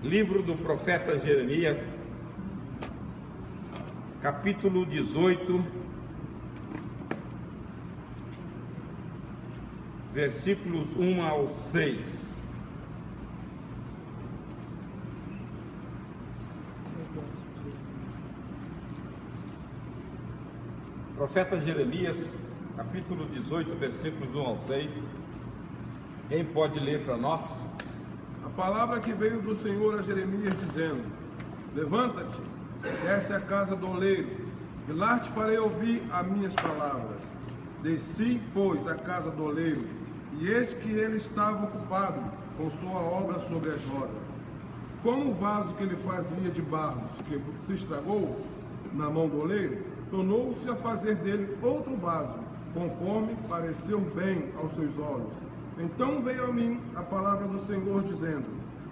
Livro do profeta Jeremias, capítulo 18, versículos 1 ao 6. Profeta Jeremias, capítulo 18, versículos 1 ao 6. Quem pode ler para nós? A palavra que veio do Senhor a Jeremias, dizendo: Levanta-te, desce à casa do oleiro, e lá te farei ouvir as minhas palavras. Desci, pois, à casa do oleiro, e eis que ele estava ocupado com sua obra sobre as rodas. Como o vaso que ele fazia de barro que se estragou na mão do oleiro, tornou-se a fazer dele outro vaso, conforme pareceu bem aos seus olhos. Então veio a mim a palavra do Senhor, dizendo: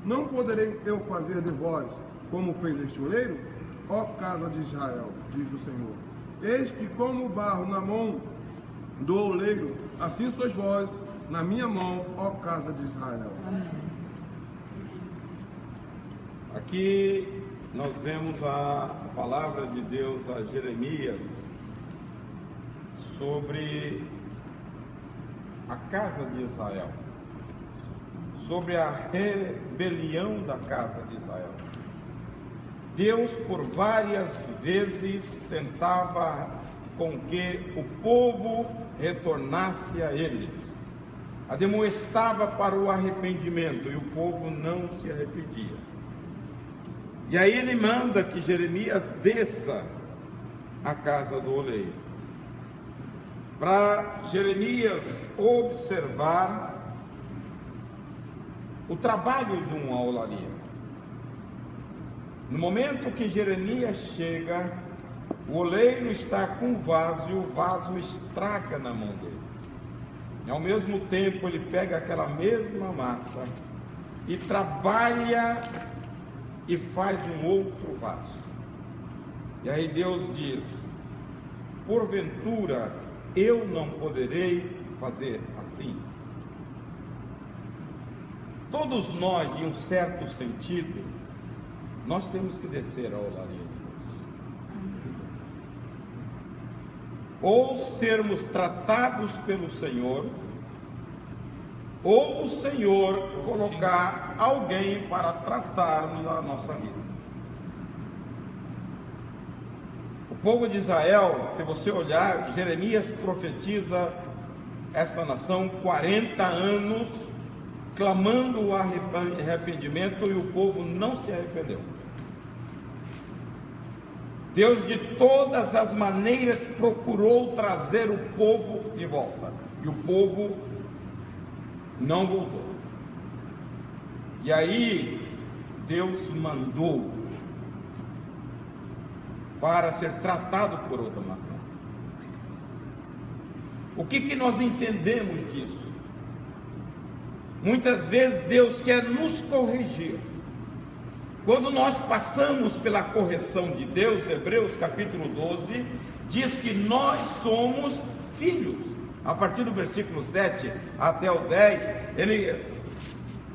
Não poderei eu fazer de vós como fez este oleiro, ó casa de Israel, diz o Senhor. Eis que como o barro na mão do oleiro, assim sois vós na minha mão, ó casa de Israel. Aqui nós vemos a palavra de Deus a Jeremias sobre a casa de Israel, sobre a rebelião da casa de Israel. Deus por várias vezes tentava com que o povo retornasse a ele, admoestava para o arrependimento, e o povo não se arrependia. E aí ele manda que Jeremias desça à casa do oleiro, para Jeremias observar o trabalho de uma olaria. No momento que Jeremias chega, o oleiro está com o vaso e o vaso estraga na mão dele. E ao mesmo tempo ele pega aquela mesma massa e trabalha e faz um outro vaso. E aí Deus diz: porventura eu não poderei fazer assim? Todos nós, de um certo sentido, nós temos que descer à olaria de Deus, ou sermos tratados pelo Senhor, ou o Senhor colocar alguém para tratarmos a nossa vida. O povo de Israel, se você olhar, Jeremias profetiza esta nação 40 anos, clamando o arrependimento, e o povo não se arrependeu. Deus de todas as maneiras procurou trazer o povo de volta, e o povo não voltou. E aí Deus mandou para ser tratado por outra nação. O que nós entendemos disso? Muitas vezes Deus quer nos corrigir. Quando nós passamos pela correção de Deus, Hebreus capítulo 12, diz que nós somos filhos. A partir do versículo 7 até o 10,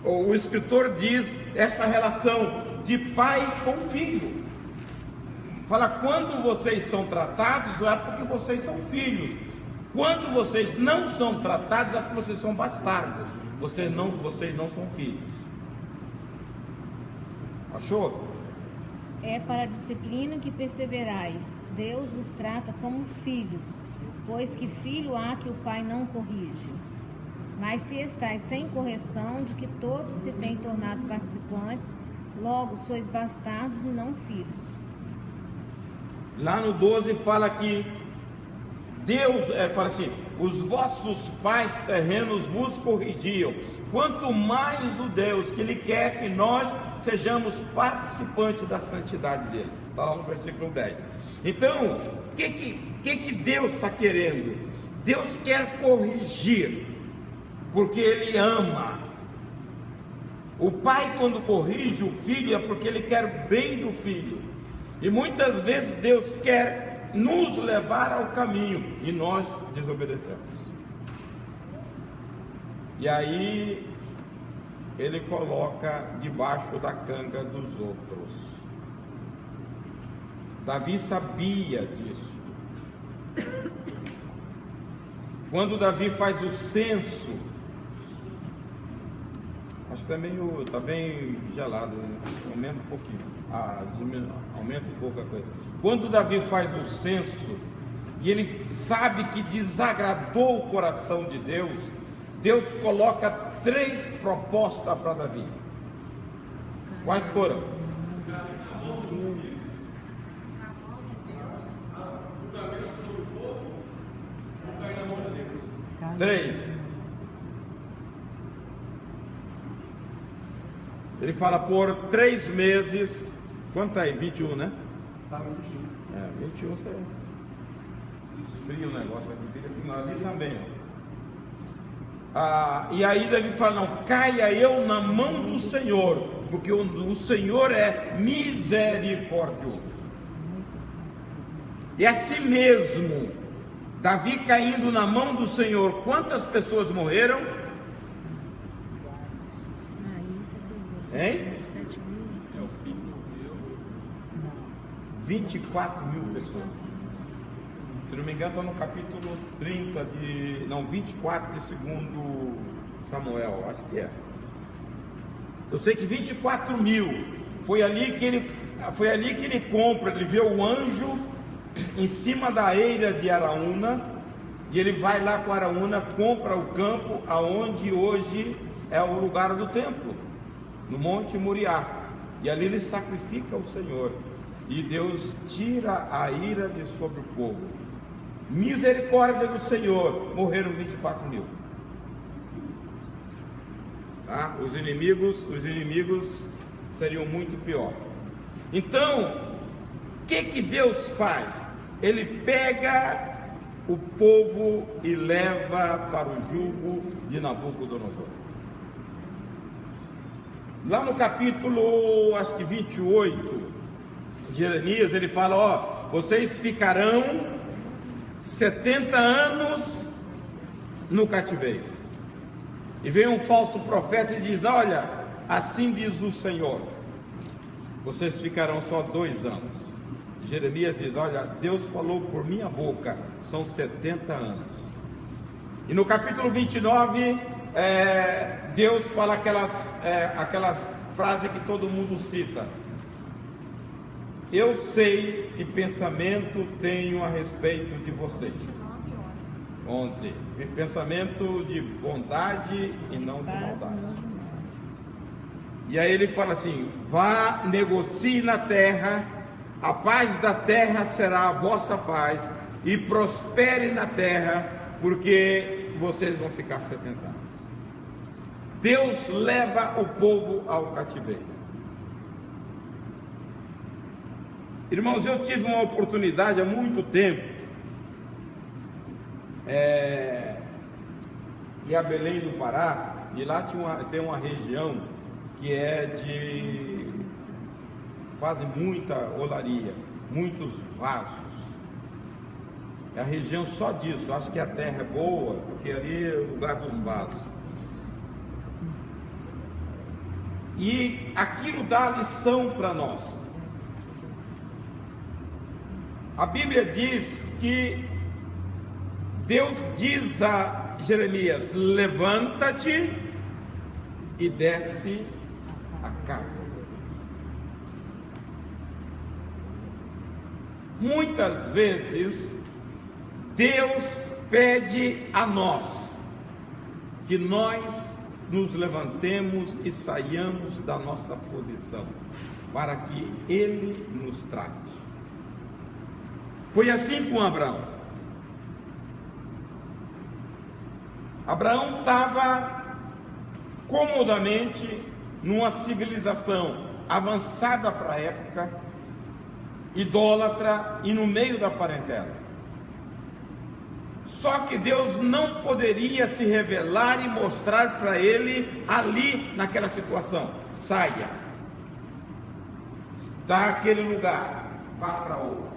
o escritor diz esta relação de pai com filho. Fala, quando vocês são tratados, é porque vocês são filhos. Quando vocês não são tratados, é porque vocês são bastardos. Vocês não são filhos. Achou? É para a disciplina que perseverais. Deus vos trata como filhos, pois que filho há que o pai não corrige. Mas se estáis sem correção, de que todos se têm tornado participantes, logo sois bastardos e não filhos. Lá no 12 fala que Deus, fala assim: os vossos pais terrenos vos corrigiam, quanto mais o Deus que Ele quer que nós sejamos participantes da santidade dele. Está lá no versículo 10. Então, o que Deus está querendo? Deus quer corrigir, porque Ele ama. O pai, quando corrige o filho, é porque Ele quer bem do filho. E muitas vezes Deus quer nos levar ao caminho e nós desobedecemos. E aí ele coloca debaixo da canga dos outros. Davi sabia disso. Quando Davi faz o censo, acho que está bem gelado, né? Aumenta um pouquinho, aumenta um pouco a coisa. Quando Davi faz o censo, e ele sabe que desagradou o coração de Deus, Deus coloca 3 propostas para Davi. Quais foram? Sobre o povo, ou cair na mão de Deus? 3. Ele fala por 3 meses. Quanto tá aí? 21, né? Tá 21. 21 você esfria o negócio aqui, ali também. E aí Davi fala: não, caia eu na mão do Senhor, porque o Senhor é misericordioso. E assim mesmo, Davi caindo na mão do Senhor, quantas pessoas morreram? Hein? 24 mil pessoas. Se não me engano, está no capítulo 24 de 2 Samuel, acho que é. Eu sei que 24 mil. Foi ali que ele compra, ele vê o anjo em cima da eira de Araúna, e ele vai lá com Araúna, compra o campo aonde hoje é o lugar do templo, no Monte Moriá, e ali ele sacrifica o Senhor, e Deus tira a ira de sobre o povo. Misericórdia do Senhor, morreram 24 mil. Tá? Os inimigos seriam muito pior. Então, o que Deus faz? Ele pega o povo e leva para o jugo de Nabucodonosor. Lá no capítulo, acho que 28 de Jeremias, ele fala: ó, vocês ficarão 70 anos no cativeiro. E vem um falso profeta e diz: olha, assim diz o Senhor, vocês ficarão só 2 anos. Jeremias diz: olha, Deus falou por minha boca, são 70 anos. E no capítulo 29, Deus fala aquela frase que todo mundo cita: eu sei que pensamento tenho a respeito de vocês. 11. Pensamento de bondade e não de maldade. E aí ele fala assim: vá, negocie na terra, a paz da terra será a vossa paz, e prospere na terra, porque vocês vão ficar 70 anos. Deus leva o povo ao cativeiro. Irmãos, eu tive uma oportunidade há muito tempo, em Belém do Pará, e lá tem uma região que fazem muita olaria, muitos vasos. É a região só disso. Acho que a terra é boa, porque ali é o lugar dos vasos. E aquilo dá lição para nós. A Bíblia diz que Deus diz a Jeremias: levanta-te e desce a casa. Muitas vezes Deus pede a nós que nós nos levantemos e saiamos da nossa posição, para que Ele nos trate. Foi assim com Abraão. Abraão estava comodamente numa civilização avançada para a época, idólatra e no meio da parentela. Só que Deus não poderia se revelar e mostrar para ele ali naquela situação. Saia daquele lugar, vá para outro.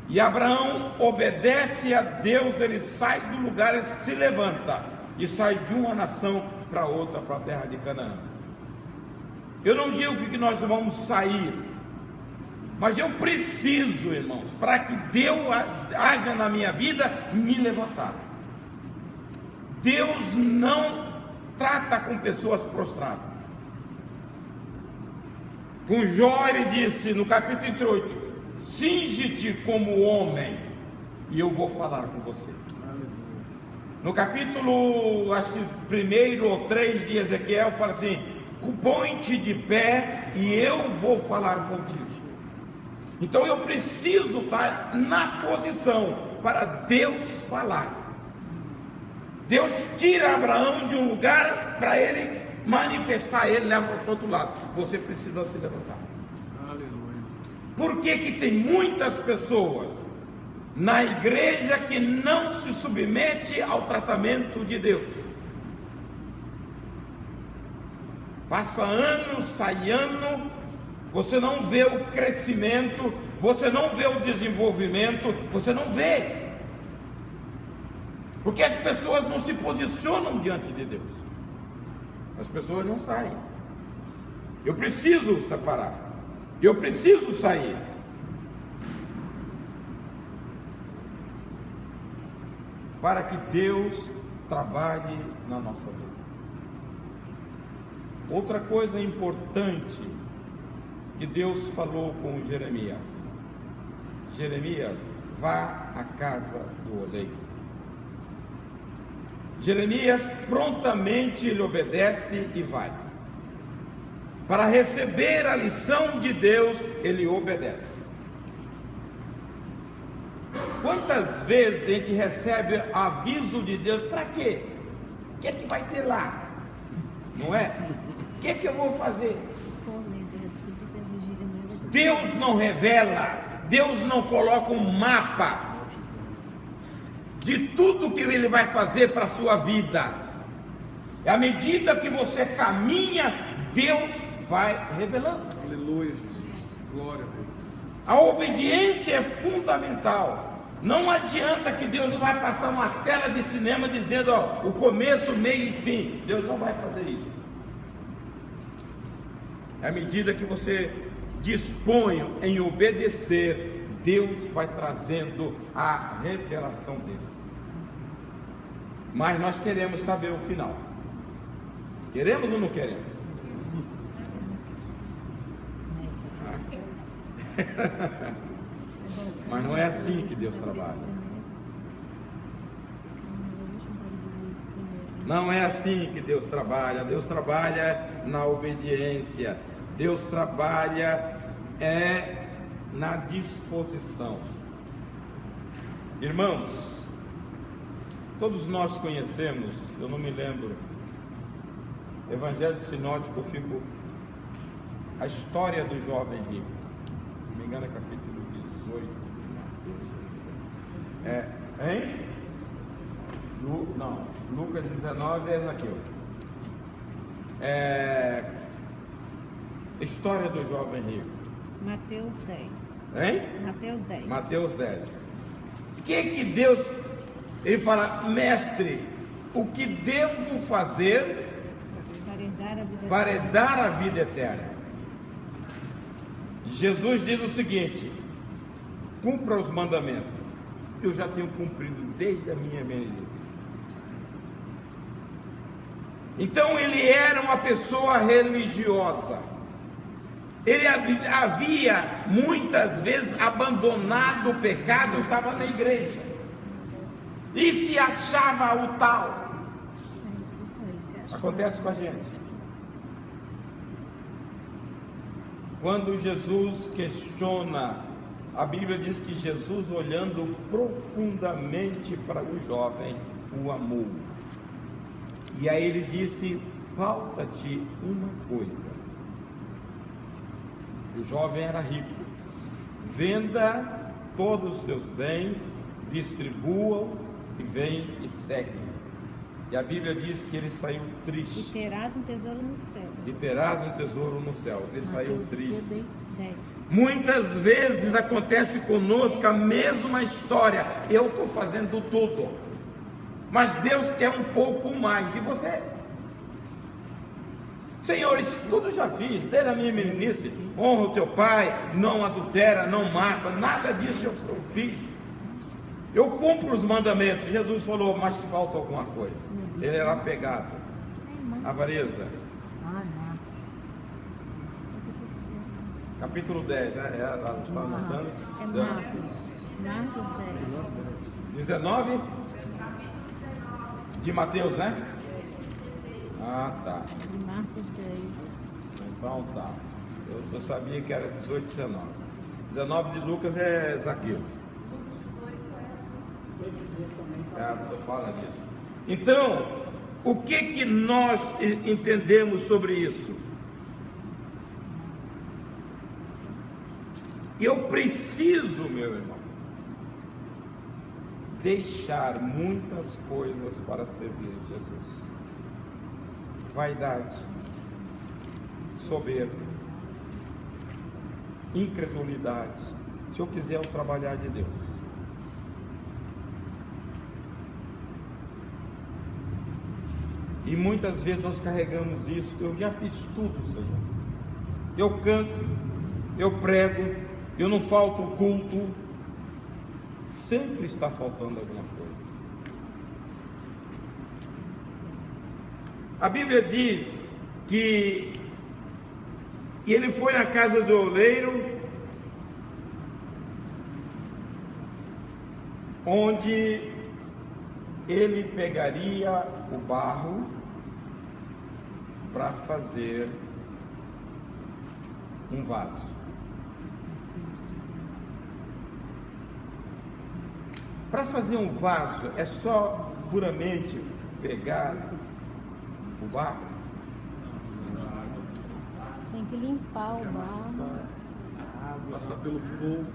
E Abraão obedece a Deus, ele sai do lugar, ele se levanta e sai de uma nação para outra, para a terra de Canaã. Eu não digo que nós vamos sair, mas eu preciso, irmãos, para que Deus haja na minha vida, me levantar. Deus não trata com pessoas prostradas. Com Jó ele disse no capítulo 38, cinge-te como homem e eu vou falar com você. No capítulo, acho que 1 ou 3 de Ezequiel, fala assim, põe-te de pé e eu vou falar contigo. Então eu preciso estar na posição para Deus falar. Deus tira Abraão de um lugar para ele manifestar, ele leva para o outro lado. Você precisa se levantar. Aleluia. Por que tem muitas pessoas na igreja que não se submete ao tratamento de Deus? Passa ano, sai ano, você não vê o crescimento, você não vê o desenvolvimento, você não vê. Porque as pessoas não se posicionam diante de Deus. As pessoas não saem. Eu preciso separar. Eu preciso sair. Para que Deus trabalhe na nossa vida. Outra coisa importante que Deus falou com Jeremias. Jeremias, vá à casa do oleiro. Jeremias prontamente ele obedece e vai. Para receber a lição de Deus, ele obedece. Quantas vezes a gente recebe aviso de Deus, para quê? O que é que vai ter lá? Não é? O que é que eu vou fazer? Deus não revela, Deus não coloca um mapa de tudo que Ele vai fazer para a sua vida. À medida que você caminha, Deus vai revelando. Aleluia, Jesus. Glória a Deus. A obediência é fundamental. Não adianta que Deus vai passar uma tela de cinema dizendo, ó, o começo, meio e fim. Deus não vai fazer isso. À medida que você dispõe em obedecer, Deus vai trazendo a revelação dele. Mas nós queremos saber o final. Queremos ou não queremos? Mas não é assim que Deus trabalha. Não é assim que Deus trabalha. Deus trabalha na obediência. Deus trabalha na disposição. Irmãos, todos nós conhecemos, eu não me lembro, Evangelho Sinótico, a história do jovem rico. Se não me engano é capítulo 18 de Mateus. Lucas 19 é aquilo. História do jovem rico. Mateus 10. Mateus 10. Mateus 10. O que Deus, ele fala, mestre, o que devo fazer para herdar a vida eterna? Jesus diz o seguinte: cumpra os mandamentos. Eu já tenho cumprido desde a minha meninice. Então ele era uma pessoa religiosa. Ele havia muitas vezes abandonado o pecado, estava na igreja e se achava o tal. Acontece com a gente. Quando Jesus questiona, a Bíblia diz que Jesus, olhando profundamente para o jovem, o amou. E aí ele disse: falta-te uma coisa. O jovem era rico. Venda todos os teus bens, distribua-os e vem e segue. E a Bíblia diz que ele saiu triste. E terás um tesouro no céu. E terás um tesouro no céu. Ele saiu triste. 10. Muitas vezes acontece conosco a mesma história. Eu estou fazendo tudo, mas Deus quer um pouco mais de você. Senhor, isso tudo já fiz, desde a minha meninice. Honra o teu pai, não adultera, não mata, nada disso eu fiz. Eu cumpro os mandamentos. Jesus falou, mas falta alguma coisa. Ele era apegado, avareza. Capítulo 10, né? Ela está anotando. Marcos 10. 19 de Mateus, né? Ah, tá. De Marcos 10. Então tá. Eu sabia que era 18 e 19. 19 de Lucas é Zaqueu. Fala disso. Então, o que nós entendemos sobre isso? Eu preciso, meu irmão, deixar muitas coisas para servir Jesus. Vaidade, soberba, incredulidade, se eu quiser o trabalhar de Deus. E muitas vezes nós carregamos isso. Eu já fiz tudo, Senhor. Eu canto, eu prego, eu não falto o culto. Sempre está faltando alguma coisa. A Bíblia diz que ele foi na casa do oleiro, onde ele pegaria o barro para fazer um vaso. Para fazer um vaso é só puramente pegar o barro? Tem que limpar o barro. Passar pelo fogo.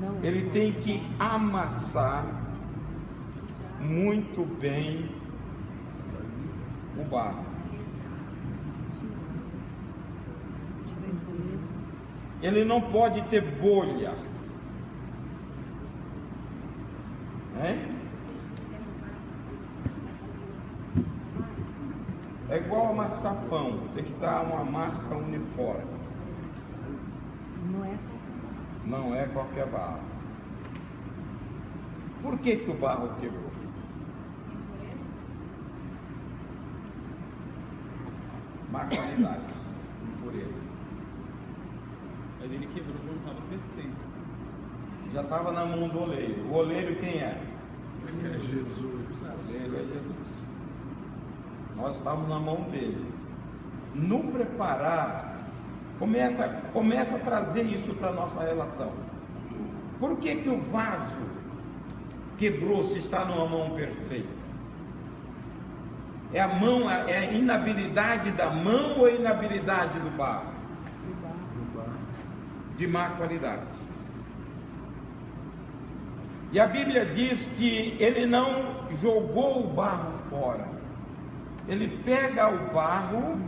Não. Ele tem que amassar muito bem o barro. Ele não pode ter bolhas. É igual amassar pão, tem que estar uma massa uniforme. Não é qualquer barro. Por que o barro quebrou? Má qualidade, impureza. Mas ele quebrou quando estava perfeito. Já estava na mão do oleiro. O oleiro quem é? É Jesus. Ele é Jesus. Nós estávamos na mão dele. No preparar, começa a trazer isso para a nossa relação. Por que o vaso quebrou se está numa mão perfeita? É a mão, é a inabilidade da mão ou a inabilidade do barro? De má qualidade. E a Bíblia diz que ele não jogou o barro fora. Ele pega o barro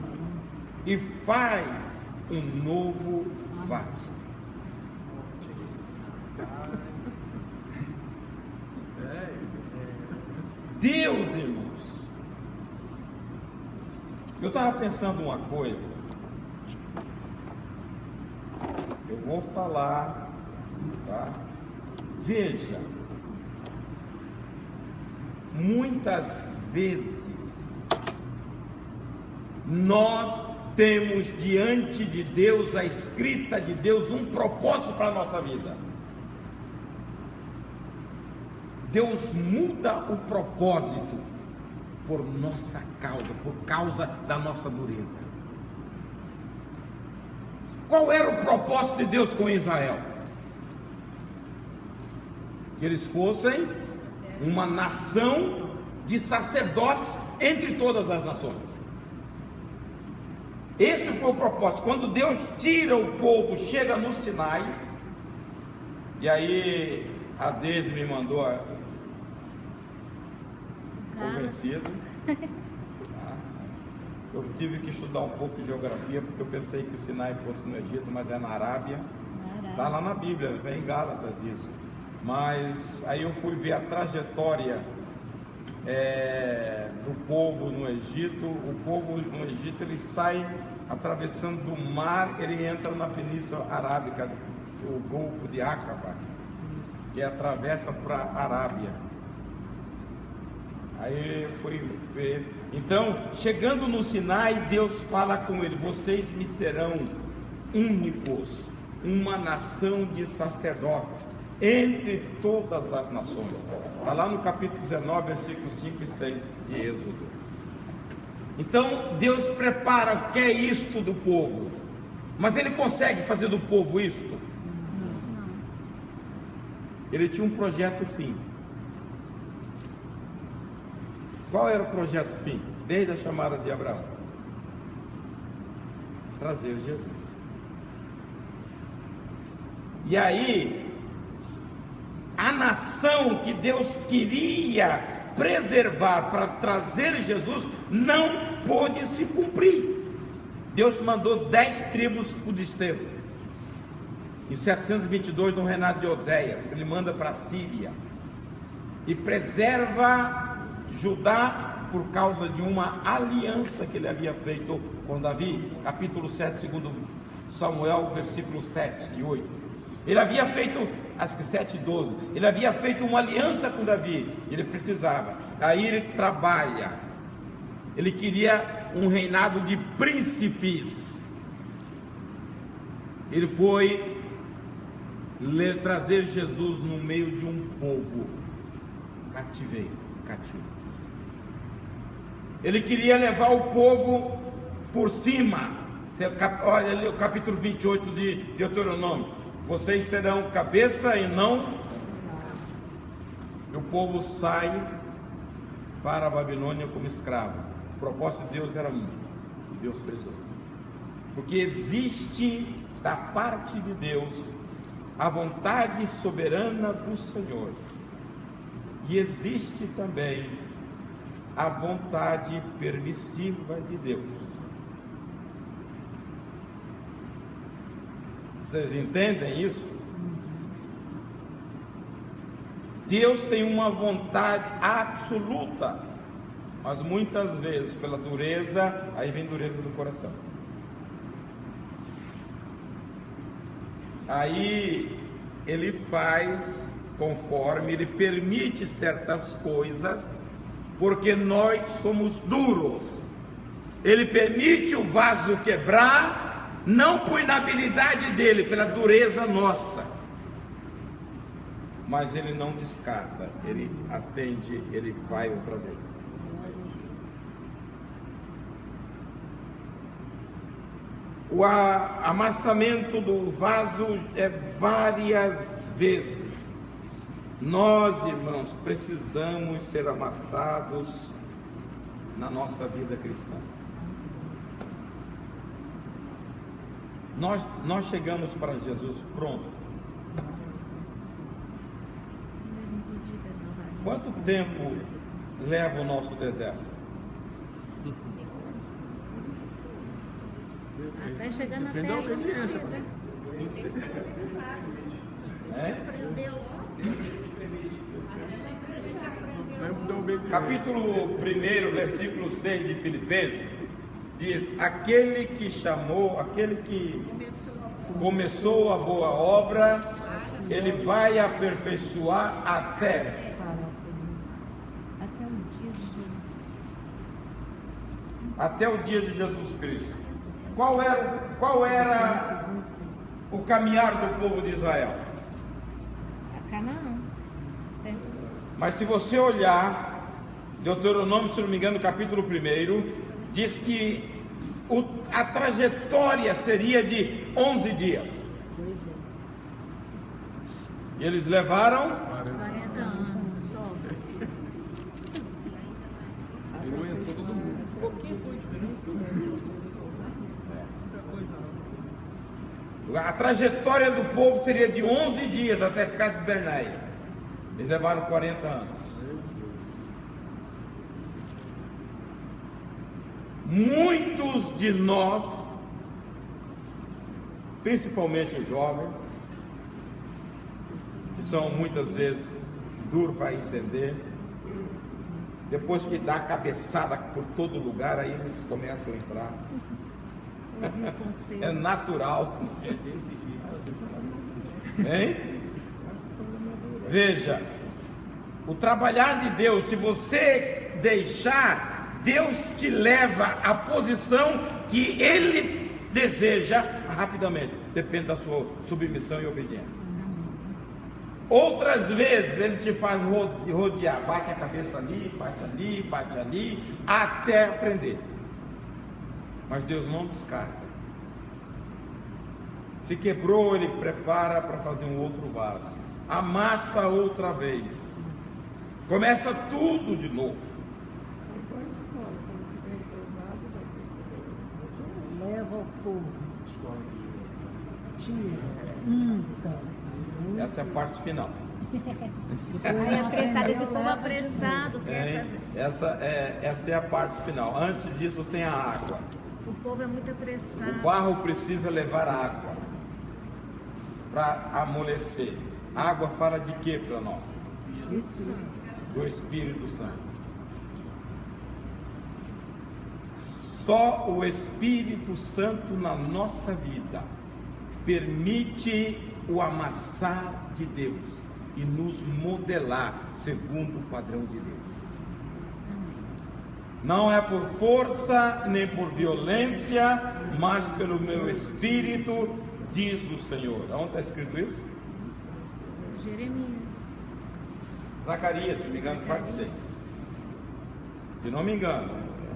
e faz um novo vaso. Deus, irmãos, eu estava pensando uma coisa. Eu vou falar, tá? Veja, muitas vezes nós temos diante de Deus, a escrita de Deus, um propósito para a nossa vida. Deus muda o propósito por nossa causa, por causa da nossa dureza. Qual era o propósito de Deus com Israel? Que eles fossem uma nação de sacerdotes entre todas as nações. Esse foi o propósito. Quando Deus tira o povo, chega no Sinai, e aí a Deise me mandou convencido. Eu tive que estudar um pouco de geografia, porque eu pensei que o Sinai fosse no Egito, mas é na Arábia. Está lá na Bíblia, está em Gálatas isso. Mas aí eu fui ver a trajetória do povo no Egito. O povo no Egito, ele sai atravessando do mar, ele entra na Península Arábica, o Golfo de Aqaba, que atravessa para a Arábia. Aí foi ver. Então, chegando no Sinai, Deus fala com ele: vocês me serão únicos, uma nação de sacerdotes entre todas as nações. Está lá no capítulo 19, versículos 5 e 6 de Êxodo. Então Deus prepara o que é isto do povo, mas Ele consegue fazer do povo isto? Ele tinha um projeto fim. Qual era o projeto fim? Desde a chamada de Abraão: trazer Jesus. E aí, a nação que Deus queria preservar para trazer Jesus não pôde se cumprir. Deus mandou 10 tribos para o desterro. Em 722, no reinado de Oséias, ele manda para a Síria e preserva Judá por causa de uma aliança que ele havia feito com Davi. Capítulo 7, segundo Samuel, versículo 7 e 8. Ele havia feito, acho que 7 e 12, ele havia feito uma aliança com Davi, ele precisava. Aí ele trabalha, ele queria um reinado de príncipes. Ele foi trazer Jesus no meio de um povo cativo. Ele queria levar o povo por cima. Olha ali o capítulo 28 de Deuteronômio: vocês serão cabeça e não. E o povo sai para a Babilônia como escravo. O propósito de Deus era um, e Deus fez outro. Porque existe da parte de Deus a vontade soberana do Senhor, e existe também a vontade permissiva de Deus. Vocês entendem isso? Deus tem uma vontade absoluta, mas muitas vezes pela dureza, aí vem dureza do coração. Aí ele faz conforme, ele permite certas coisas, porque nós somos duros. Ele permite o vaso quebrar, não por inabilidade dele, pela dureza nossa, mas ele não descarta, ele atende, ele vai outra vez. O amassamento do vaso é várias vezes. Nós, irmãos, precisamos ser amassados na nossa vida cristã. Nós chegamos para Jesus pronto. Quanto tempo leva o nosso deserto? Até chegando até Depende da obediência. Capítulo 1, versículo 6 de Filipenses diz: aquele que chamou, aquele que começou a boa obra, ele vai aperfeiçoar até o dia de Jesus Cristo. Qual era o caminhar do povo de Israel? A Canaã. Mas se você olhar Deuteronômio, se não me engano, capítulo 1, diz que a trajetória seria de 11 dias. E eles levaram 40 anos só. E não entrou todo mundo. Um pouquinho foi diferente. A trajetória do povo seria de 11 dias até Cades Barneia. Eles levaram 40 anos. Muitos de nós, principalmente os jovens, que são muitas vezes duros para entender, Depois que dá cabeçada por todo lugar, aí eles começam a entrar. Ouvir conselho. É natural. É desse jeito. Hein? Veja, o trabalhar de Deus, se você deixar, Deus te leva à posição que Ele deseja rapidamente. Depende da sua submissão e obediência. Outras vezes Ele te faz rodear, bate a cabeça ali, bate ali, até aprender. Mas Deus não descarta. Se quebrou, Ele prepara para fazer um outro vaso. Amassa outra vez. Começa tudo de novo. Leva ao fogo. Tira. Essa é a parte final. Aí apressado, esse povo apressado quer fazer. Essa é a parte final. Antes disso tem a água. O povo é muito apressado. O barro precisa levar água para amolecer. A água fala de quê para nós? Do Espírito Santo. Só o Espírito Santo na nossa vida permite o amassar de Deus e nos modelar segundo o padrão de Deus. Não é por força nem por violência, mas pelo meu Espírito, diz o Senhor. Onde está escrito isso? Jeremias. Zacarias, se não me engano, parte 6. Se não me engano,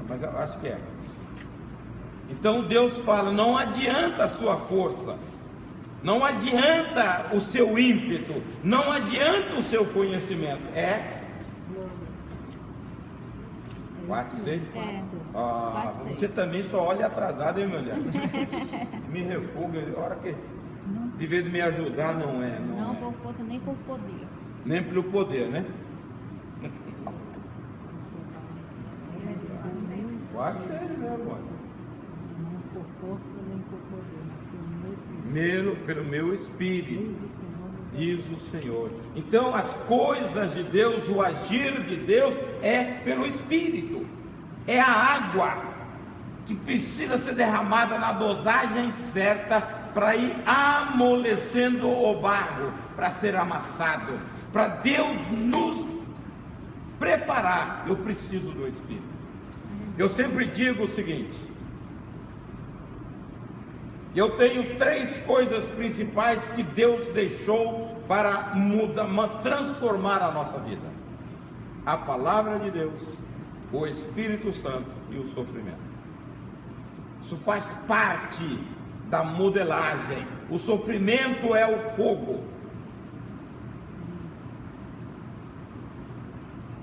mas eu acho que é. Então Deus fala: não adianta a sua força, não adianta o seu ímpeto, não adianta o seu conhecimento. 4, 6? Você também só olha atrasado, hein, meu Deus? Me refuga, a hora que de vez de me ajudar, não é. Não por força nem por poder. Nem pelo poder, né? 4, 6 mesmo, mano. Não por força nem por poder, mas Pelo meu Espírito, diz o Senhor. Então as coisas de Deus, o agir de Deus é pelo Espírito. É a água que precisa ser derramada na dosagem certa para ir amolecendo o barro, para ser amassado, para Deus nos preparar. Eu preciso do Espírito. Eu sempre digo o seguinte: eu tenho 3 coisas principais que Deus deixou para transformar a nossa vida: a palavra de Deus, o Espírito Santo e o sofrimento. Isso faz parte da modelagem. O sofrimento é o fogo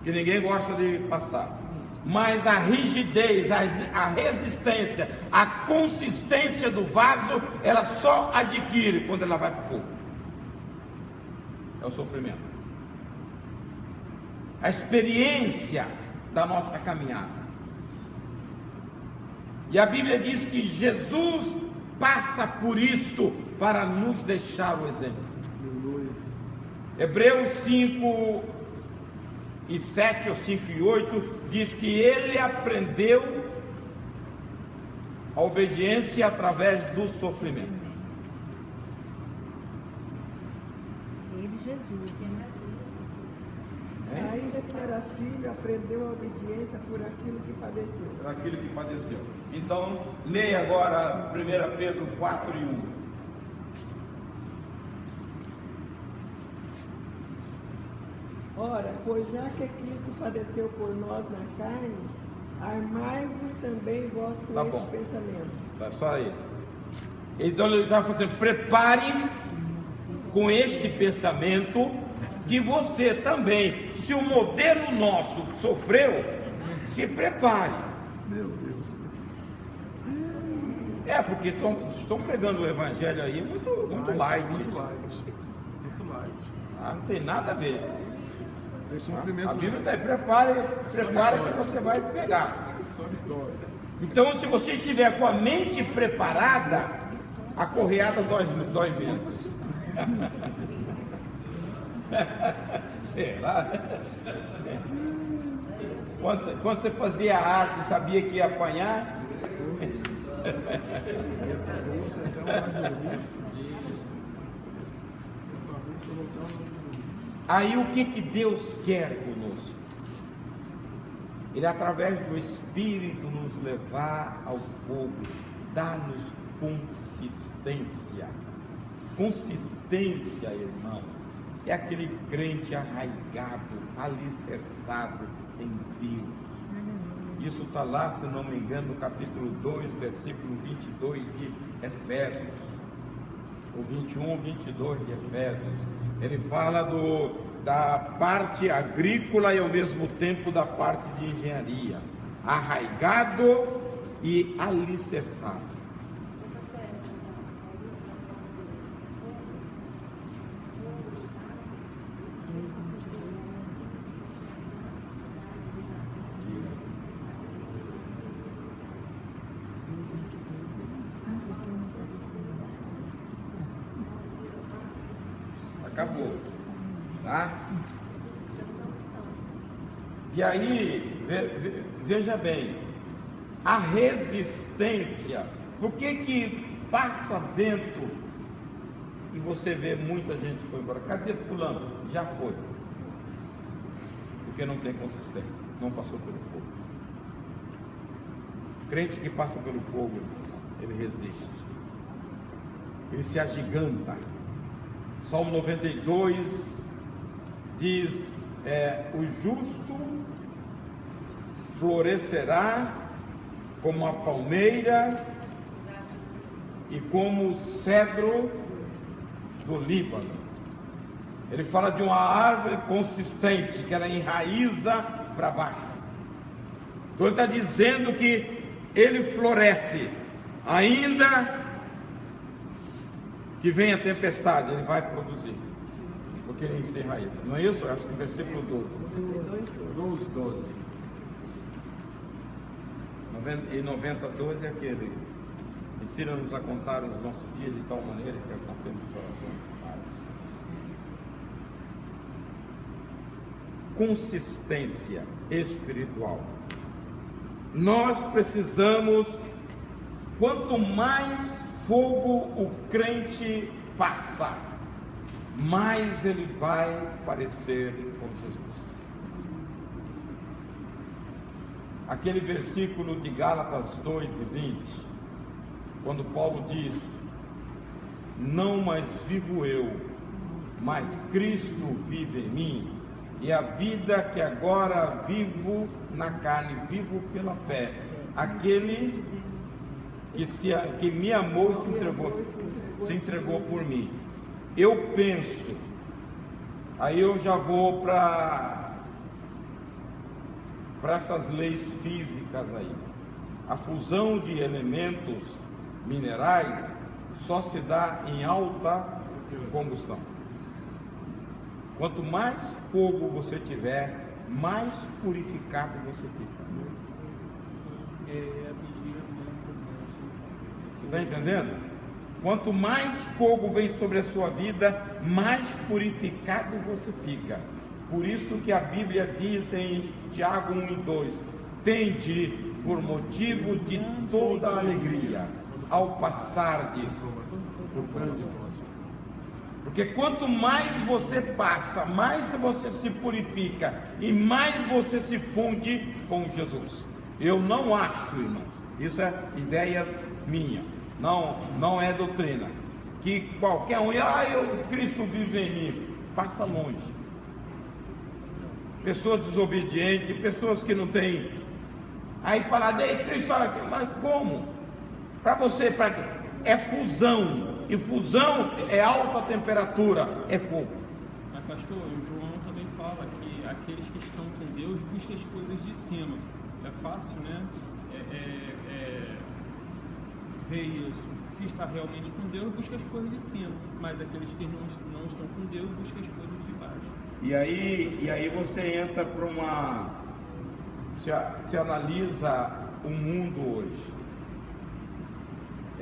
que ninguém gosta de passar, mas a rigidez, a resistência, a consistência do vaso, ela só adquire quando ela vai para o fogo. É o sofrimento, a experiência da nossa caminhada. E a Bíblia diz que Jesus passa por isto para nos deixar o exemplo. Hebreus 5 e 7 ou 5 e 8 diz que ele aprendeu a obediência através do sofrimento. Ele, Jesus, ainda que era filho, aprendeu a obediência por aquilo que padeceu. Por aquilo que padeceu. Então, leia agora 1 Pedro 4 e 1. Ora, pois já que Cristo padeceu por nós na carne, armai-vos também vós com Tá este bom. pensamento. Tá só aí. Então ele está fazendo: prepare com este pensamento que você também, se o modelo nosso sofreu, se prepare. Meu Deus. Porque estão pregando o evangelho aí muito light. Muito light. Muito light. Não tem nada a ver. Tem sofrimento. A Bíblia está aí: prepare que você vai pegar. Só vitória. Então, se você estiver com a mente preparada, a correada dói menos. Será? Quando você fazia arte, sabia que ia apanhar? Aí o que Deus quer conosco? Ele, através do Espírito, nos levar ao fogo, dar-nos consistência. Consistência, irmão, é aquele crente arraigado, alicerçado em Deus. Isso está lá, se não me engano, no capítulo 2, versículo 22 de Efésios, o 21, 22 de Efésios. Ele fala da parte agrícola e ao mesmo tempo da parte de engenharia, arraigado e alicerçado. Acabou, tá? E aí, veja bem, a resistência. Por que passa vento e você vê muita gente foi embora? Cadê fulano? Já foi. Porque não tem consistência, não passou pelo fogo. Crente que passa pelo fogo, irmãos, ele resiste, ele se agiganta. Salmo 92 diz: o justo florescerá como a palmeira e como o cedro do Líbano. Ele fala de uma árvore consistente, que ela enraiza para baixo. Então ele está dizendo que ele floresce, ainda que venha a tempestade, ele vai produzir, porque ele se enraiza. Não é isso? Eu acho que versículo 12. E 90:12 é aquele: ensina-nos a contar os nossos dias de tal maneira que alcancemos corações sábios. Consistência espiritual. Nós precisamos, quanto mais fogo o crente passar, mais ele vai parecer com Jesus. Aquele versículo de Gálatas 2:20, quando Paulo diz: não mais vivo eu, mas Cristo vive em mim, e a vida que agora vivo na carne, vivo pela fé, aquele que me amou e se entregou por mim. Eu penso, aí eu já vou para essas leis físicas aí. A fusão de elementos minerais só se dá em alta combustão. Quanto mais fogo você tiver, mais purificado você fica. Você está entendendo? Quanto mais fogo vem sobre a sua vida, mais purificado você fica. Por isso que a Bíblia diz em Tiago 1:2: tende por motivo de toda alegria ao passardes por grandes coisas. Porque quanto mais você passa, mais você se purifica e mais você se funde com Jesus. Eu não acho, irmãos, isso é ideia minha, não é doutrina, que qualquer um, Cristo vive em mim. Passa longe. Pessoas desobedientes, pessoas que não têm, aí falar, Cristo, mas como? Para você, é fusão, e fusão é alta temperatura, é fogo. Mas pastor, o João também fala que aqueles que estão com Deus buscam as coisas de cima. É fácil, né? Ver isso. Se está realmente com Deus, busca as coisas de cima. Mas aqueles que não estão com Deus, buscam as coisas de baixo. E aí você entra para uma... Se analisa o mundo hoje.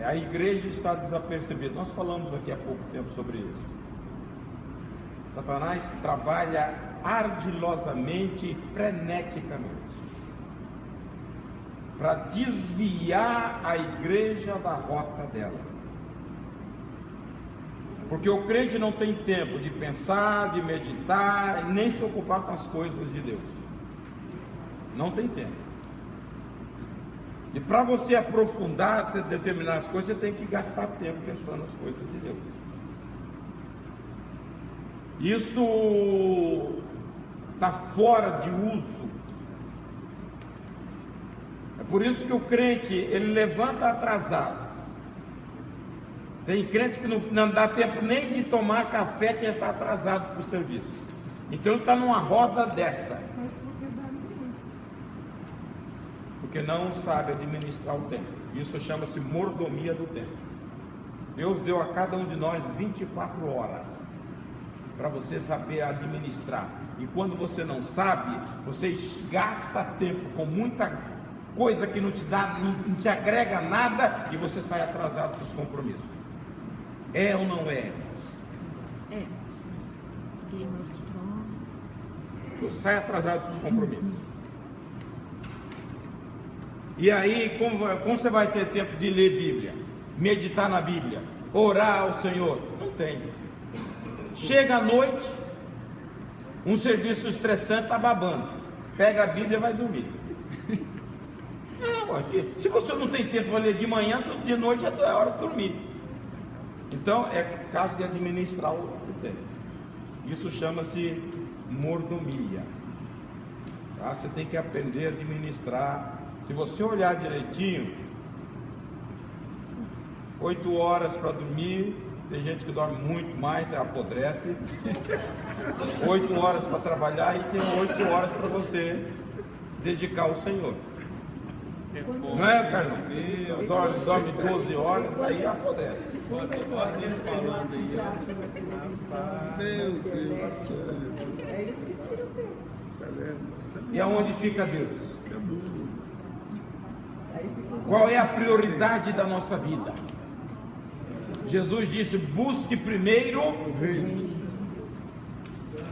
A igreja está desapercebida. Nós falamos aqui há pouco tempo sobre isso. Satanás trabalha ardilosamente e freneticamente para desviar a igreja da rota dela. Porque o crente não tem tempo de pensar, de meditar, nem se ocupar com as coisas de Deus. Não tem tempo. E para você aprofundar determinadas coisas, você tem que gastar tempo pensando nas coisas de Deus. Isso está fora de uso. É por isso que o crente, ele levanta atrasado. Tem crente que não dá tempo nem de tomar café, que está atrasado para o serviço. Então ele está numa roda dessa. Porque não sabe administrar o tempo. Isso chama-se mordomia do tempo. Deus deu a cada um de nós 24 horas para você saber administrar. E quando você não sabe, você gasta tempo com muita coisa que não te dá, não te agrega nada, e você sai atrasado para os compromissos. É ou não é? É. Você sai atrasado para os compromissos. E aí, como você vai ter tempo de ler Bíblia, meditar na Bíblia, orar ao Senhor? Não tem. Chega à noite, um serviço estressante, está babando. Pega a Bíblia e vai dormir. Não, se você não tem tempo para ler de manhã, de noite é hora de dormir. Então, é caso de administrar o tempo. Isso chama-se mordomia. Tá? Você tem que aprender a administrar. Se você olhar direitinho, 8 horas para dormir, tem gente que dorme muito mais, apodrece. 8 horas para trabalhar e tem 8 horas para você dedicar ao Senhor. Não é, Carlão? Dorme 12 horas, aí apodrece. Meu Deus. É isso que tira o tempo. E aonde fica Deus? Qual é a prioridade da nossa vida? Jesus disse: busque primeiro.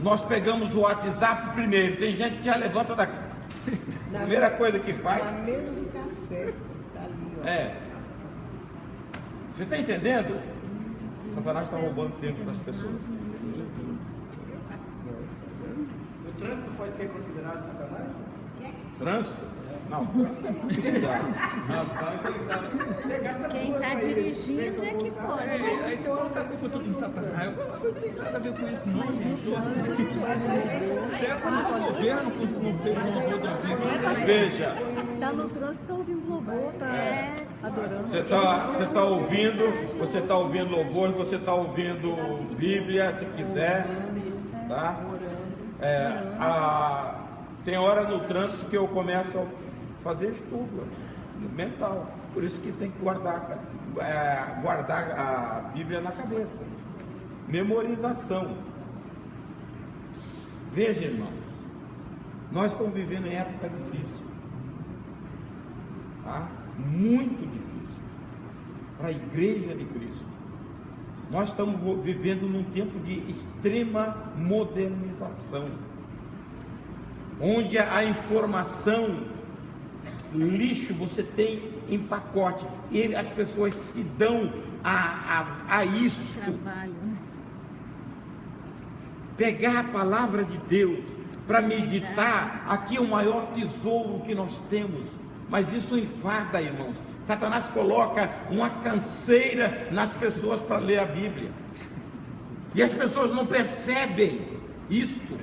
Nós pegamos o WhatsApp primeiro. Tem gente que já levanta da primeira coisa que faz. Na mesa do café, tá ali, ó. É. Você está entendendo? Satanás está roubando tempo das pessoas. O trânsito pode ser considerado Satanás? Trânsito? Não, trânsito é muito cuidado. Você gasta Quem duas está pra ir. dirigindo é que pode. Aí tem uma outra coisa tudo de Satanás. Eu não tenho nada a ver com isso, não. Você é como o governo não tem louvor da vida. Veja, Tá no trânsito, tá ouvindo louvor, tá adorando. você está ouvindo louvor, você está ouvindo Bíblia, se quiser, tá? Tem hora no trânsito que eu começo a fazer estudo mental, por isso que tem que guardar a Bíblia na cabeça, memorização. Veja, irmãos, nós estamos vivendo em época difícil, tá? Muito difícil para a igreja de Cristo. Nós estamos vivendo num tempo de extrema modernização, onde a informação, lixo você tem em pacote, e as pessoas se dão a isto. Trabalho. Pegar a palavra de Deus para meditar, aqui é o maior tesouro que nós temos, mas isso enfada, irmãos. Satanás coloca uma canseira nas pessoas para ler a Bíblia, e as pessoas não percebem isto.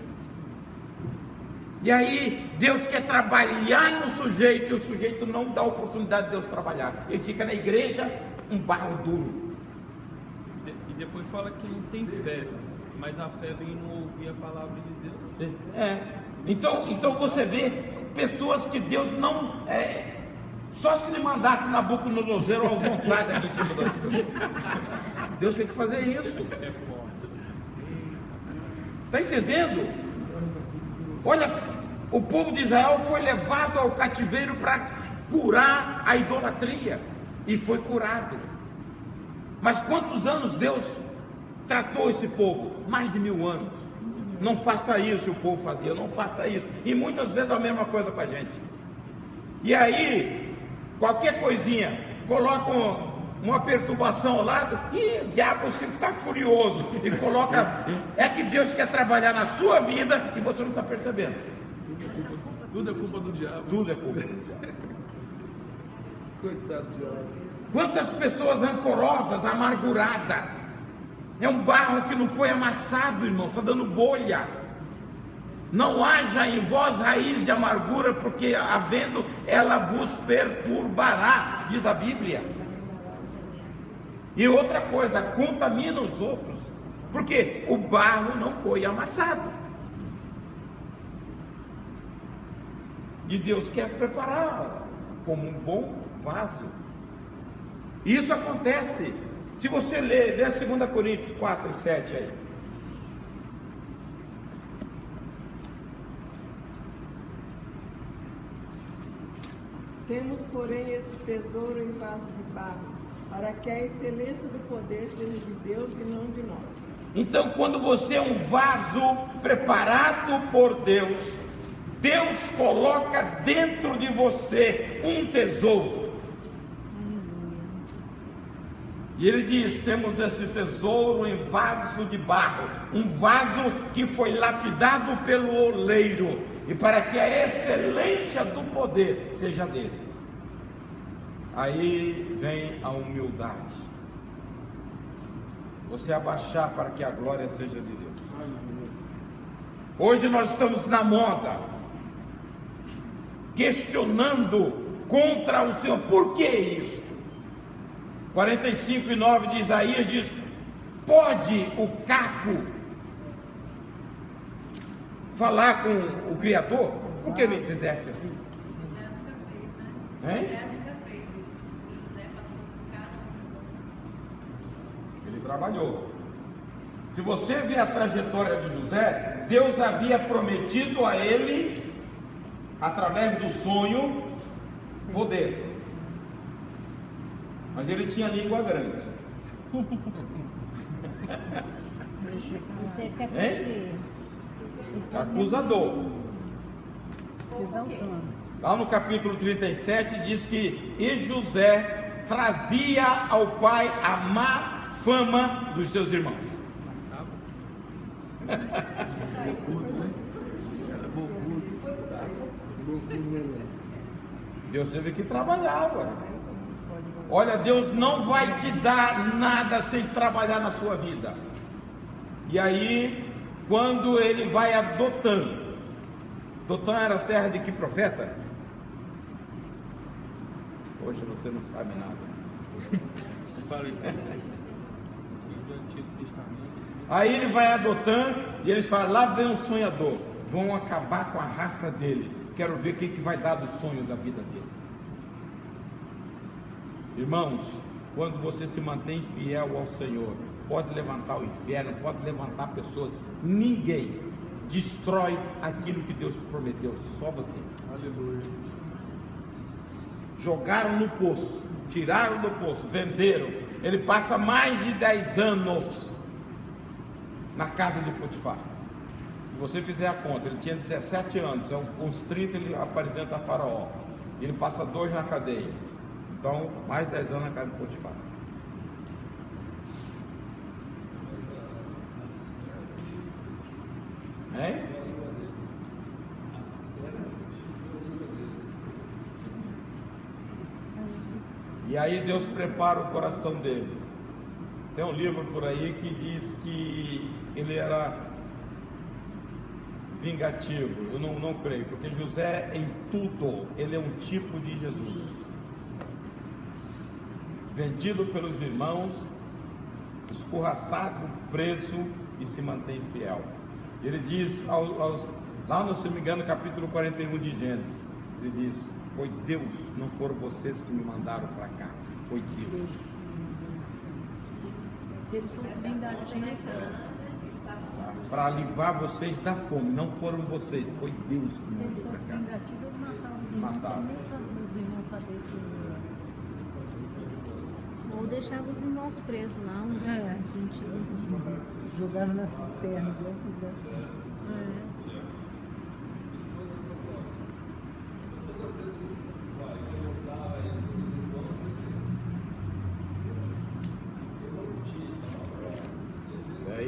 E aí Deus quer trabalhar no sujeito, e o sujeito não dá oportunidade de Deus trabalhar. Ele fica na igreja um barro duro. E depois fala que ele tem fé, mas a fé vem não ouvir a palavra de Deus. Então você vê pessoas que Deus não... só se lhe mandasse Nabucodonosor à vontade aqui em cima das coisas. Deus tem que fazer isso. Está entendendo? Olha, o povo de Israel foi levado ao cativeiro para curar a idolatria, e foi curado. Mas quantos anos Deus tratou esse povo? Mais de 1000 anos. Não faça isso, o povo fazia, não faça isso. E muitas vezes a mesma coisa com a gente. E aí, qualquer coisinha, coloca uma perturbação ao lado e o diabo está furioso e coloca. É que Deus quer trabalhar na sua vida e você não está percebendo. Tudo é culpa do diabo. Tudo é culpa do diabo. Coitado do diabo. Quantas pessoas rancorosas, amarguradas. É um barro que não foi amassado, irmão, está dando bolha. Não haja em vós raiz de amargura, porque havendo ela vos perturbará, diz a Bíblia. E outra coisa, contamina os outros, porque o barro não foi amassado. E Deus quer preparar como um bom vaso. Isso acontece. Se você lê 2 Coríntios 4 e 7 aí. Temos, porém, este tesouro em vaso de barro, para que a excelência do poder seja de Deus e não de nós. Então, quando você é um vaso preparado por Deus, Deus coloca dentro de você um tesouro. E ele diz: temos esse tesouro em vaso de barro, um vaso que foi lapidado pelo oleiro, e para que a excelência do poder seja dele. Aí vem a humildade. Você abaixar para que a glória seja de Deus. Hoje nós estamos na moda, questionando contra o Senhor. Por que isso? 45:9 de Isaías diz: pode o caco falar com o Criador? Por que me fizeste assim? Ele trabalhou. Se você ver a trajetória de José, Deus havia prometido a ele, através do sonho, poder. Mas ele tinha língua grande. Acusador. Lá no capítulo 37 diz que e José trazia ao pai a má fama dos seus irmãos. Deus teve que trabalhar, ué. Olha, Deus não vai te dar nada sem trabalhar na sua vida. E aí, quando ele vai a Dotã, Dotã era a terra de que profeta? Poxa, você não sabe nada. Aí ele vai a Dotã e eles falam: lá vem um sonhador, vão acabar com a raça dele. Quero ver o que vai dar do sonho da vida dele. Irmãos, quando você se mantém fiel ao Senhor, pode levantar o inferno, pode levantar pessoas, ninguém destrói aquilo que Deus prometeu, só você. Aleluia. Jogaram no poço, tiraram do poço, venderam. Ele passa mais de 10 anos na casa de Potifar. Se você fizer a conta, ele tinha 17 anos, com uns 30 ele apresenta a Faraó. Ele passa 2 na cadeia. Então, mais de 10 anos na casa de Potifar. Hein? E aí Deus prepara o coração dele. Tem um livro por aí que diz que ele era vingativo. Eu não creio, porque José em tudo, ele é um tipo de Jesus. Vendido pelos irmãos, escorraçado, preso e se mantém fiel. Ele diz, lá no, se não me engano, capítulo 41 de Gênesis, ele diz: foi Deus, não foram vocês que me mandaram para cá, foi Deus. Se ele fosse vingativo, Para livrar vocês da fome, não foram vocês, foi Deus que me mandou para cá. vingativo, ele matava os irmãos, os irmãos saber que... Ou deixava os irmãos presos lá, uns 20 anos. Jogaram na cisterna, igual fizeram.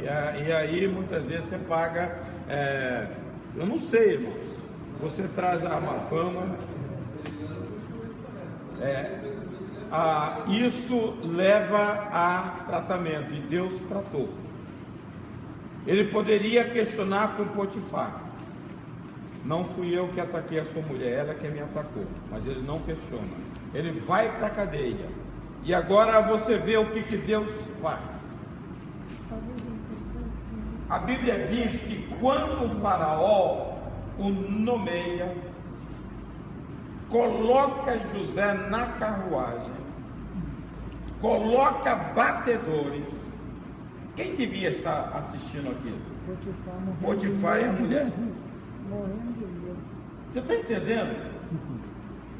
E aí muitas vezes você paga, eu não sei, irmãos, você traz a má fama, isso leva a tratamento, e Deus tratou. Ele poderia questionar com Potifar: não fui eu que ataquei a sua mulher, ela que me atacou. Mas ele não questiona, ele vai para a cadeia. E agora você vê o que Deus faz. A Bíblia diz que quando o faraó o nomeia, coloca José na carruagem, coloca batedores. Quem devia estar assistindo aquilo? Potifar e a mulher. Você está entendendo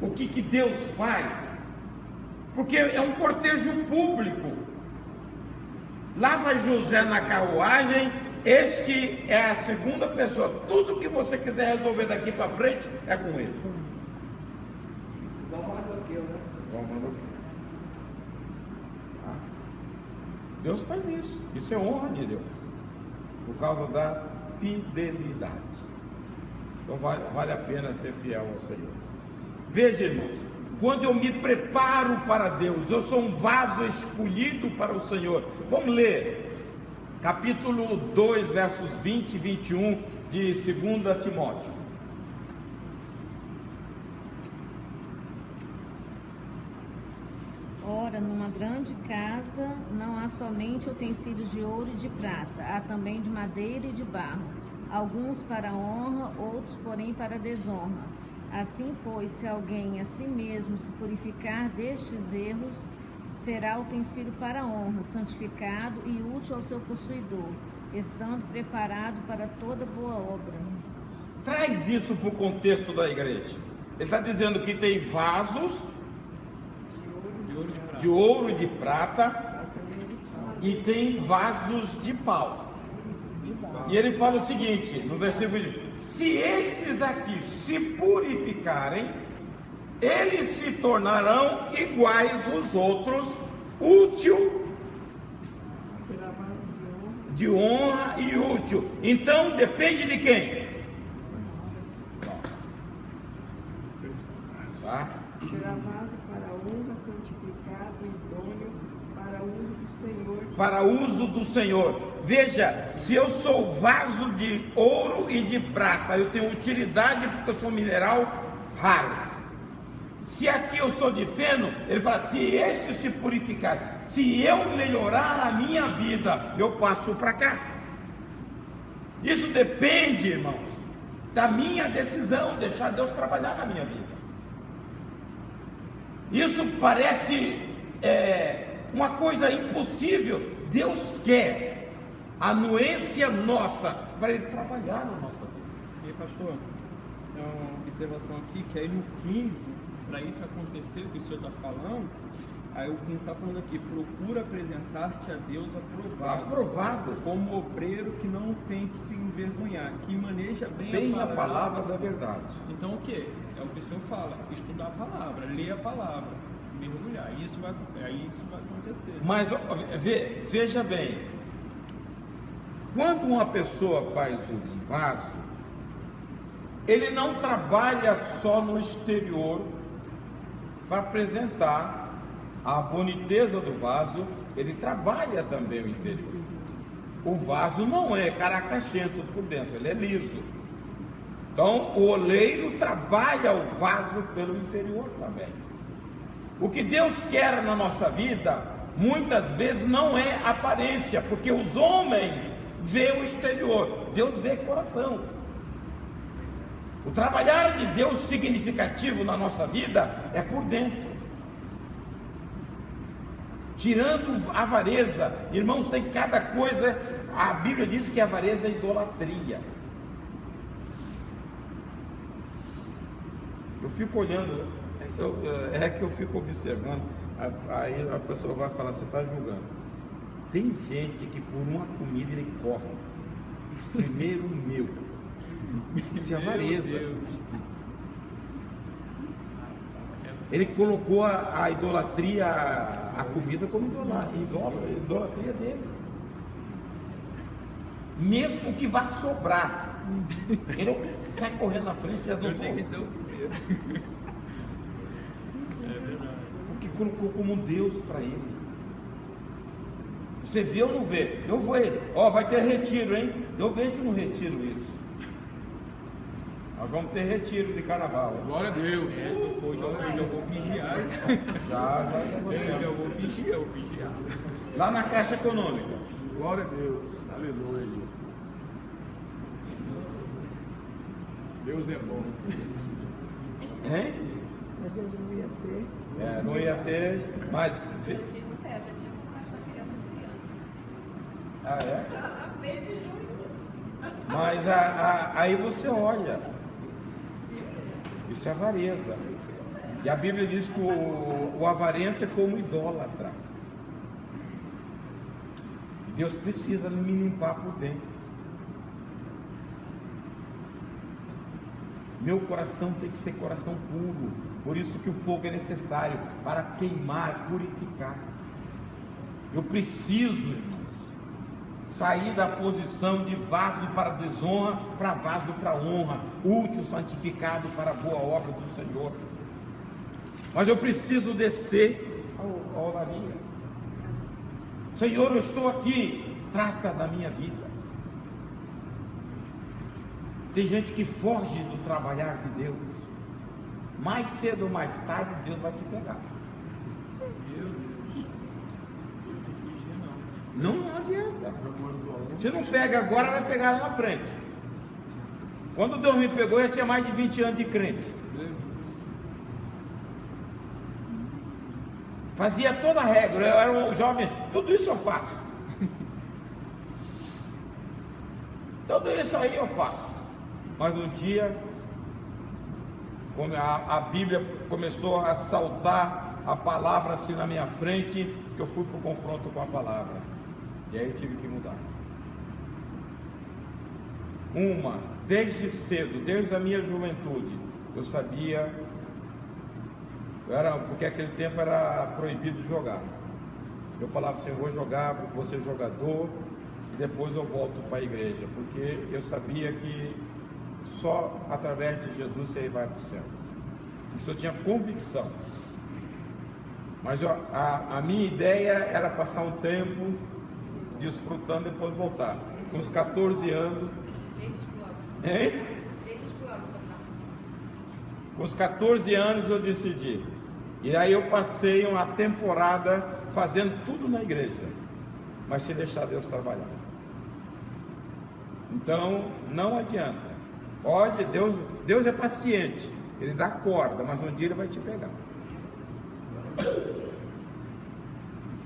o que Deus faz? Porque é um cortejo público. Lá vai José na carruagem. Este é a segunda pessoa. Tudo que você quiser resolver daqui para frente é com ele. Igual Mardoqueu, né? Igual Mardoqueu. Deus faz isso. Isso é honra de Deus, por causa da fidelidade. Então vale a pena ser fiel ao Senhor. Veja, irmãos, quando eu me preparo para Deus, eu sou um vaso escolhido para o Senhor. Vamos ler capítulo 2, versos 20 e 21 de 2 Timóteo. Ora, numa grande casa não há somente utensílios de ouro e de prata, há também de madeira e de barro, alguns para honra, outros porém para desonra. Assim, pois, se alguém a si mesmo se purificar destes erros, será utensílio para honra, santificado e útil ao seu possuidor, estando preparado para toda boa obra. Traz isso para o contexto da igreja. Ele está dizendo que tem vasos de ouro e de prata, e tem vasos de pau. E ele fala o seguinte, no versículo 20: se estes aqui se purificarem, eles se tornarão iguais aos outros, útil, de honra e útil. Então depende de quem? Tá? Será vaso para honra, santificado, idôneo, para uso do Senhor. Para uso do Senhor. Veja, se eu sou vaso de ouro e de prata, eu tenho utilidade porque eu sou mineral raro. Se aqui eu sou de feno, ele fala: se este se purificar, se eu melhorar a minha vida, eu passo para cá. Isso depende, irmãos, da minha decisão, deixar Deus trabalhar na minha vida. Isso parece uma coisa impossível. Deus quer a anuência nossa para Ele trabalhar na nossa vida. E aí, pastor, tem uma observação aqui, que aí no 15, para isso acontecer, o que o senhor está falando, aí o 15 está falando aqui: procura apresentar-te a Deus aprovado, como obreiro que não tem que se envergonhar, que maneja bem a palavra da verdade. Então o que? É o que o senhor fala: estudar a palavra, ler a palavra, mergulhar. Isso vai acontecer. Mas veja bem, quando uma pessoa faz um vaso, ele não trabalha só no exterior para apresentar a boniteza do vaso, ele trabalha também o interior. O vaso não é caracachento por dentro, ele é liso. Então o oleiro trabalha o vaso pelo interior também. O que Deus quer na nossa vida, muitas vezes não é aparência, porque os homens veem o exterior, Deus vê coração. O trabalhar de Deus significativo na nossa vida é por dentro. Tirando a avareza, irmãos, tem cada coisa. A Bíblia diz que a avareza é idolatria. Eu fico olhando, eu fico observando. Aí a pessoa vai falar: você está julgando. Tem gente que por uma comida ele corre. Primeiro o meu. Isso é avareza. Ele colocou a idolatria, a comida como idolatria dele. mesmo que vá sobrar. Ele não sai correndo na frente, já Eu tenho que ser o primeiro. É verdade. Porque colocou como Deus para ele. Você vê ou não vê? Eu vou, vai ter retiro, hein? Eu vejo no retiro isso. Nós vamos ter retiro de carnaval. Glória a Deus. Se eu for, eu vou vigiar. Eu vou vigiar. Lá na Caixa Econômica. Glória a Deus. Aleluia. Deus é bom. Hein? A gente não ia ter. Não ia ter, mas. Eu tive febre, eu tinha comprado material para as crianças. É? Desde junho. Mas aí você olha. Isso é avareza. E a Bíblia diz que o avarento é como idólatra. Deus precisa me limpar por dentro. Meu coração tem que ser coração puro. Por isso que o fogo é necessário para queimar, purificar. Eu preciso sair da posição de vaso para desonra para vaso para honra, útil, santificado para a boa obra do Senhor. Mas eu preciso descer à olaria. Senhor, eu estou aqui, trata da minha vida. Tem gente que foge do trabalhar de Deus. Mais cedo ou mais tarde, Deus vai te pegar. Não adianta. Se não pega agora, vai pegar lá na frente. Quando Deus me pegou, eu tinha mais de 20 anos de crente. Fazia toda a regra, eu era um jovem, tudo isso eu faço. Tudo isso aí eu faço. Mas um dia, quando a Bíblia começou a saltar a palavra assim na minha frente, que eu fui para o confronto com a palavra. E aí eu tive que mudar. Desde cedo, desde a minha juventude, eu sabia, porque aquele tempo era proibido jogar. Eu falava assim, eu vou jogar, vou ser jogador, e depois eu volto para a igreja, porque eu sabia que só através de Jesus você vai para o céu. Isso eu tinha convicção. Mas a minha ideia era passar um tempo desfrutando e depois voltar. Com uns 14 anos. Hein? Com os 14 anos eu decidi. E aí eu passei uma temporada fazendo tudo na igreja, mas sem deixar Deus trabalhar. Então não adianta. Pode, Deus é paciente. Ele dá corda, mas um dia ele vai te pegar.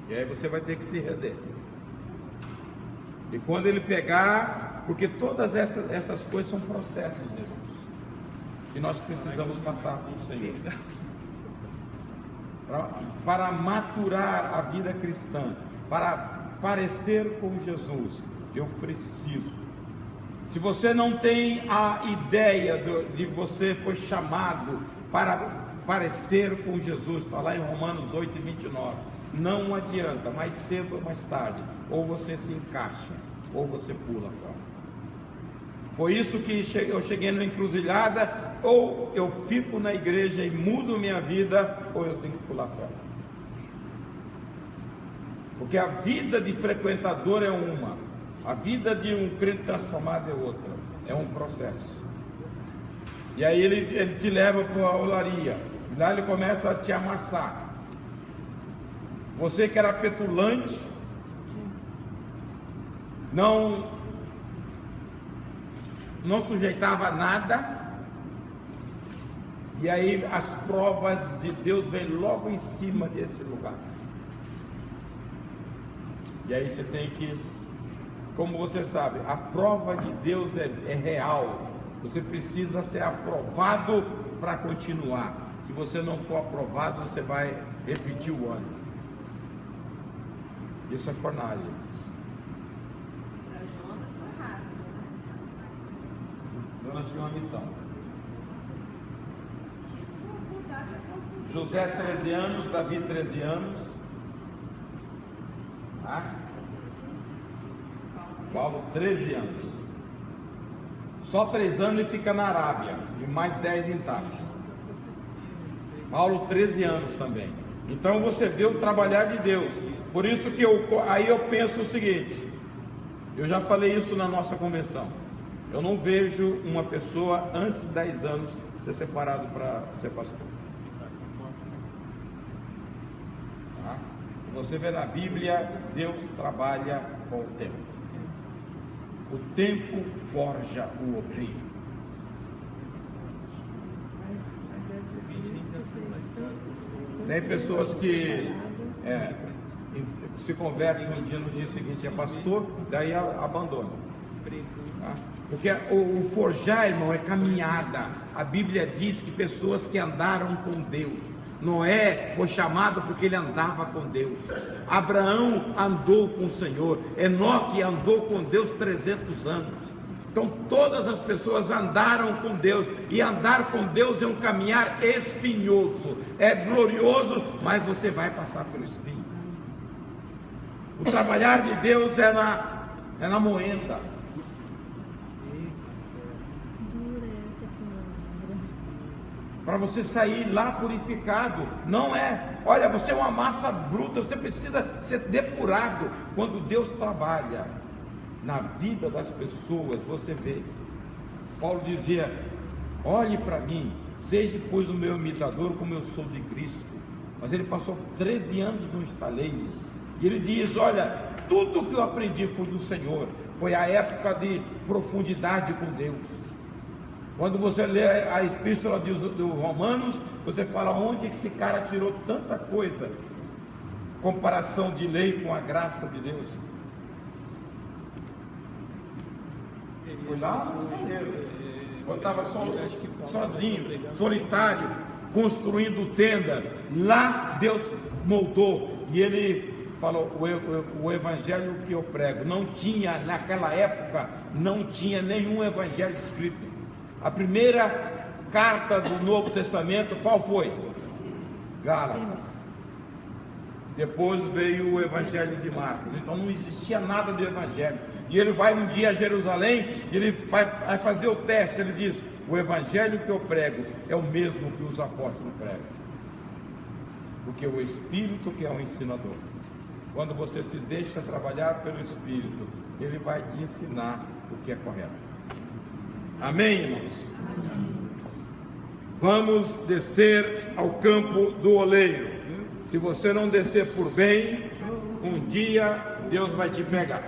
E aí você vai ter que se render. E quando ele pegar, porque todas essas coisas são processos, irmãos, que nós precisamos passar com o Senhor. Para maturar a vida cristã, para parecer com Jesus, eu preciso. Se você não tem a ideia de você foi chamado para parecer com Jesus, está lá em Romanos 8:29, não adianta, mais cedo ou mais tarde, ou você se encaixa, ou você pula fora. Foi isso que eu cheguei na encruzilhada, ou eu fico na igreja e mudo minha vida, ou eu tenho que pular fora. Porque a vida de frequentador é uma, a vida de um crente transformado é outra, é um processo. E aí ele te leva para a olaria, lá ele começa a te amassar. Você que era petulante, não sujeitava nada, e aí as provas de Deus vêm logo em cima desse lugar. E aí você tem que, como você sabe, a prova de Deus é real. Você precisa ser aprovado para continuar. Se você não for aprovado, você vai repetir o ano. Isso é fornalha. Jonas foi rápido, né? Jonas tinha uma missão. José 13 anos, Davi 13 anos. Paulo, 13 anos. Só 3 anos ele fica na Arábia, e mais 10 em Tarso. Paulo, 13 anos também. Então você vê o trabalhar de Deus. Por isso que aí eu penso o seguinte, eu já falei isso na nossa convenção. Eu não vejo uma pessoa antes de 10 anos ser separado para ser pastor. Tá? Você vê na Bíblia, Deus trabalha com o tempo. O tempo forja o obreiro. Tem pessoas que se convertem um dia no dia seguinte é pastor, daí abandonam. Tá? Porque o forjar, irmão, é caminhada. A Bíblia diz que pessoas que andaram com Deus. Noé foi chamado porque ele andava com Deus. Abraão andou com o Senhor. Enoque andou com Deus 300 anos. Então todas as pessoas andaram com Deus. E andar com Deus é um caminhar espinhoso. É glorioso, mas você vai passar pelo espinho. O trabalhar de Deus é na moenda. Para você sair lá purificado, não é, olha, você é uma massa bruta, você precisa ser depurado. Quando Deus trabalha na vida das pessoas, você vê, Paulo dizia, olhe para mim, seja pois o meu imitador como eu sou de Cristo. Mas ele passou 13 anos no estaleiro, e ele diz, olha, tudo que eu aprendi foi do Senhor, foi a época de profundidade com Deus. Quando você lê a epístola dos Romanos, você fala onde esse cara tirou tanta coisa, comparação de lei com a graça de Deus. Foi lá no estaleiro, quando estava sozinho, solitário, construindo tenda, lá Deus moldou, e ele falou, o evangelho que eu prego, não tinha, naquela época, não tinha nenhum evangelho escrito. A primeira carta do Novo Testamento, qual foi? Gálatas. Depois veio o Evangelho de Marcos. Então não existia nada do Evangelho. E ele vai um dia a Jerusalém, e ele vai fazer o teste. Ele diz, o Evangelho que eu prego é o mesmo que os apóstolos pregam. Porque o Espírito que é o ensinador. Quando você se deixa trabalhar pelo Espírito, ele vai te ensinar o que é correto. Amém, irmãos? Vamos descer ao campo do oleiro. Se você não descer por bem, um dia Deus vai te pegar.